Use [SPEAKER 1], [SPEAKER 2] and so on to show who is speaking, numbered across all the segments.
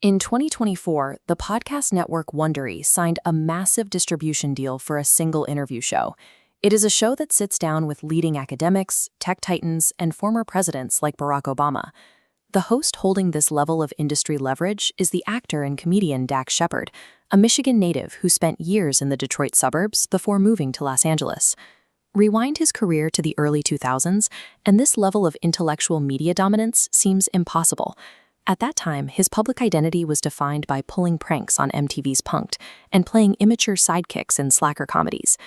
[SPEAKER 1] In 2024, the podcast network Wondery signed a massive distribution deal for a single interview show. It is a show that sits down with leading academics, tech titans, and former presidents like Barack Obama. The host holding this level of industry leverage is the actor and comedian Dax Shepard, a Michigan native who spent years in the Detroit suburbs before moving to Los Angeles. Rewind his career to the early 2000s, and this level of intellectual media dominance seems impossible. At that time, his public identity was defined by pulling pranks on MTV's Punk'd and playing immature sidekicks in slacker comedies.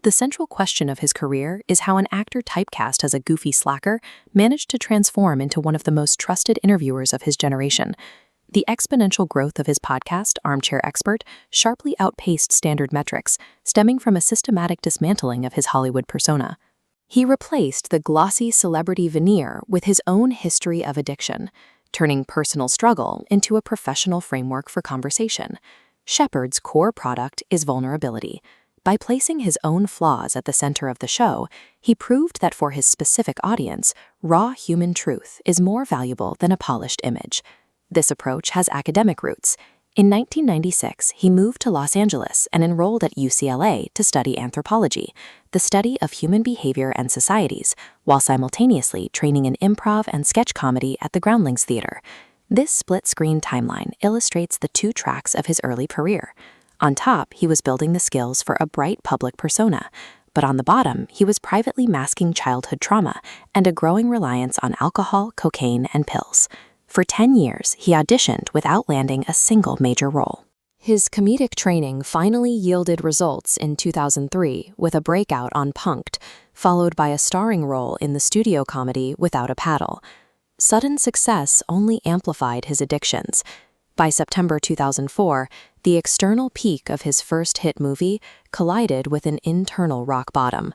[SPEAKER 1] The central question of his career is how an actor typecast as a goofy slacker managed to transform into one of the most trusted interviewers of his generation. The exponential growth of his podcast, Armchair Expert, sharply outpaced standard metrics, stemming from a systematic dismantling of his Hollywood persona. He replaced the glossy celebrity veneer with his own history of addiction, turning personal struggle into a professional framework for conversation. Shepard's core product is vulnerability. By placing his own flaws at the center of the show, he proved that for his specific audience, raw human truth is more valuable than a polished image. This approach has academic roots. In 1996, he moved to Los Angeles and enrolled at UCLA to study anthropology, the study of human behavior and societies, while simultaneously training in improv and sketch comedy at the Groundlings Theater. This split-screen timeline illustrates the two tracks of his early career. On top, he was building the skills for a bright public persona, but on the bottom, he was privately masking childhood trauma and a growing reliance on alcohol, cocaine, and pills. For 10 years, he auditioned without landing a single major role. His comedic training finally yielded results in 2003 with a breakout on Punk'd, followed by a starring role in the studio comedy Without a Paddle. Sudden success only amplified his addictions. By September 2004, the external peak of his first hit movie collided with an internal rock bottom.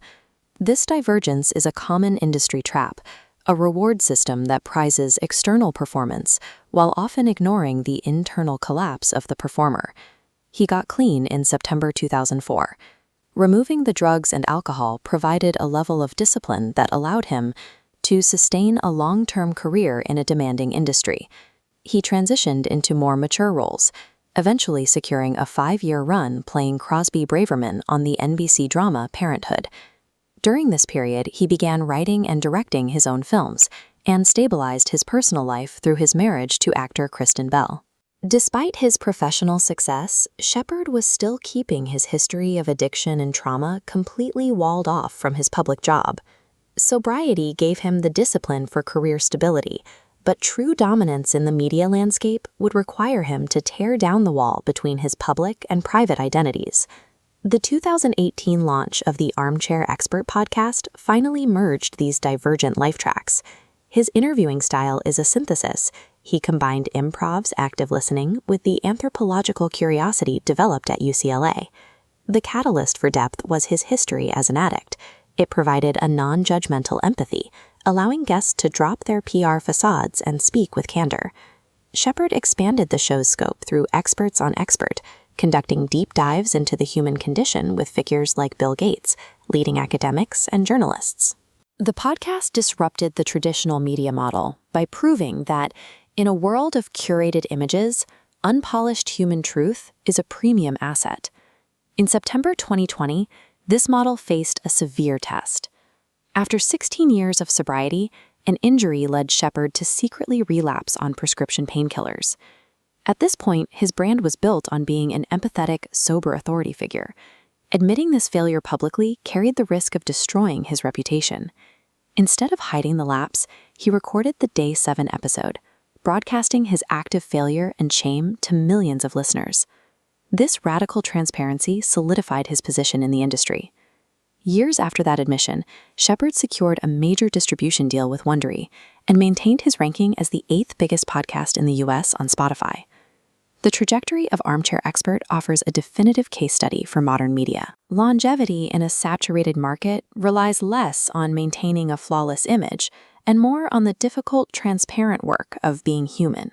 [SPEAKER 1] This divergence is a common industry trap, a reward system that prizes external performance while often ignoring the internal collapse of the performer. He got clean in September 2004. Removing the drugs and alcohol provided a level of discipline that allowed him to sustain a long-term career in a demanding industry. He transitioned into more mature roles, eventually securing a 5-year run playing Crosby Braverman on the NBC drama Parenthood. During this period, he began writing and directing his own films and stabilized his personal life through his marriage to actor Kristen Bell. Despite his professional success, Shepard was still keeping his history of addiction and trauma completely walled off from his public job. Sobriety gave him the discipline for career stability, but true dominance in the media landscape would require him to tear down the wall between his public and private identities. The 2018 launch of the Armchair Expert podcast finally merged these divergent life tracks. His interviewing style is a synthesis. He combined improv's active listening with the anthropological curiosity developed at UCLA. The catalyst for depth was his history as an addict. It provided a non-judgmental empathy, allowing guests to drop their PR facades and speak with candor. Shepard expanded the show's scope through Experts on Expert, conducting deep dives into the human condition with figures like Bill Gates, leading academics, and journalists. The podcast disrupted the traditional media model by proving that, in a world of curated images, unpolished human truth is a premium asset. In September 2020, this model faced a severe test. After 16 years of sobriety, an injury led Shepard to secretly relapse on prescription painkillers. At this point, his brand was built on being an empathetic, sober authority figure. Admitting this failure publicly carried the risk of destroying his reputation. Instead of hiding the lapse, he recorded the Day 7 episode, broadcasting his active failure and shame to millions of listeners. This radical transparency solidified his position in the industry. Years after that admission, Shepard secured a major distribution deal with Wondery and maintained his ranking as the 8th biggest podcast in the US on Spotify. The trajectory of Armchair Expert offers a definitive case study for modern media. Longevity in a saturated market relies less on maintaining a flawless image and more on the difficult, transparent work of being human.